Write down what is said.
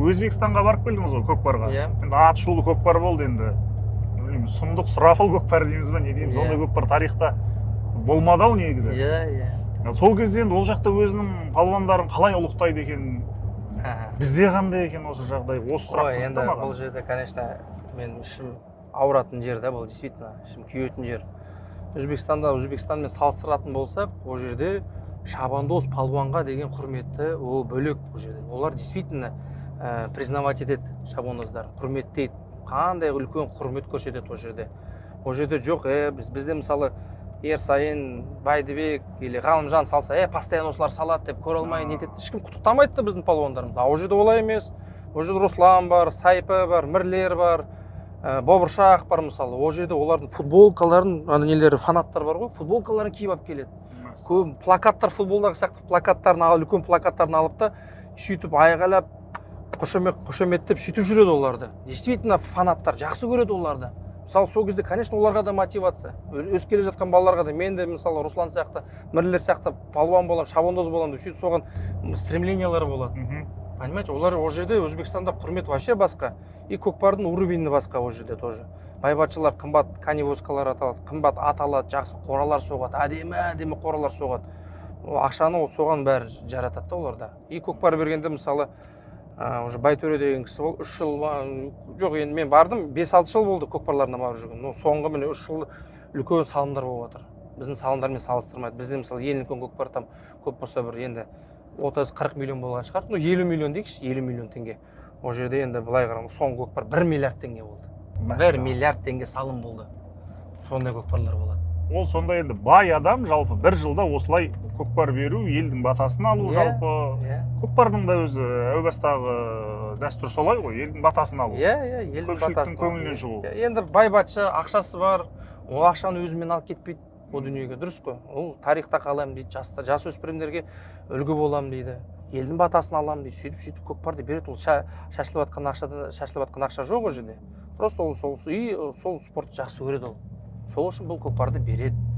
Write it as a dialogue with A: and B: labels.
A: Өзбекстанға барып келдіңіз ғой, көкпарға.
B: Иә.
A: Енді аты шулы көкпар болды енді. Білмеймін, сұмдық сұрапыл көкпар дейміз ба, не дейміз, ондай көкпар тарихта болмады ау негізі.
B: Иә.
A: Сол кезде енді ол жақта өзінің палуандарын қалай ұлықтайды екен, бізде қандай екен осы жағдай, осы сұрақ
B: Ой, енді
A: қызықты
B: бұл
A: маған.
B: жерде, конечно, мен ішім ауыратын жер да, бұл действительно ішім күйетін жер. Өзбекстанмен салыстыратын болсақ, ол жерде шабандоз палуанға деген құрметті ол бөлек бұл жерде. Олар действительно признавать етеді, шабандоздар құрметтейді, қандай үлкен құрмет көрсетеді ол жерде. Ол жерде жоқ, бізде мысалы Ерсайын, Байдыбек или Ғалымжан салса, постоянно осылар салады деп көре алмай нетеді. Ешкім құттықтамайды да біздің палуандарымызды. Ол жерде олай емес. Ол жерде Руслан бар, Сайпы бар, Мірлер бар, Бобыршақ бар мысалы. Ол жерде олардың футболкаларын, нелері, фанаттар бар ғой, футболкаларын киіп алып келеді. Көп плакаттар, футболдағы сияқты плакаттарын алып, үлкен плакаттарын алып та сөйтіп айғайлап, қошеметтеп сөйтіп жүреді оларды. Действительно фанаттар жақсы көреді оларды. Мысалы сол кезде, конечно, оларға да мотивация. Өсіп келе жатқан балаларға да, мен де мысалы Руслан сияқты, Мірлер сияқты палуан боламын, шабандоз боламын деп сөйтіп соған стремлениялары болады. Понимаете, олар ол жерде Өзбекстанда құрмет вообще басқа. И көкпардың уровені басқа ол жерде тоже. Байбатшылар қымбат канивоскалар аталады, қымбат ат алады, жақсы қоралар соғады, әдемі қоралар соғады. Ақшаны соған бәрі жаратады да оларда. И көкпар бергенде мысалы уже Байтөре деген кісі бол, 3 жыл жоқ, енді мен бардым, 5-6 жыл болды көкпарларына барып жүрген. Соңғы міне 3 жыл үлкен салымдар болып жатыр. Біздің салымдармен салыстырмайды. Бізде мысалы ең үлкен көкпар там көп болса бір енді 30-40 миллион болған шығар. 50 миллион дейікші, 50 миллион теңге. Ол жерде енді былай қарағанда соңғы көкпар 1 миллиард теңге болды. 1 миллиард теңге салым болды. Сондай көкпарлар болады.
A: Ол сонда енді бай адам жалпы бір жылда осылай көкпар беру, елдің батасын алу жалпы. Көкпардың да өзі әубастағы дәстүр солай ғой, елдің батасын алу.
B: Елдің батасын
A: көңілінен шығу.
B: Енді байбатшы, ақшасы бар, ол ақшаны өзімен алып кетпейді о дүниеге, дұрыс қой. Ол тарихта қаламын дейді, жасөспірімдерге үлгі боламын дейді, елдің батасын аламын дейді, сөйтіп көкпарды береді. Ол шашылып жатқан ақша жоқ ол жерде. Просто ол сол спортты жақсы көреді ол. Сол үшін бұл көкпарды береді.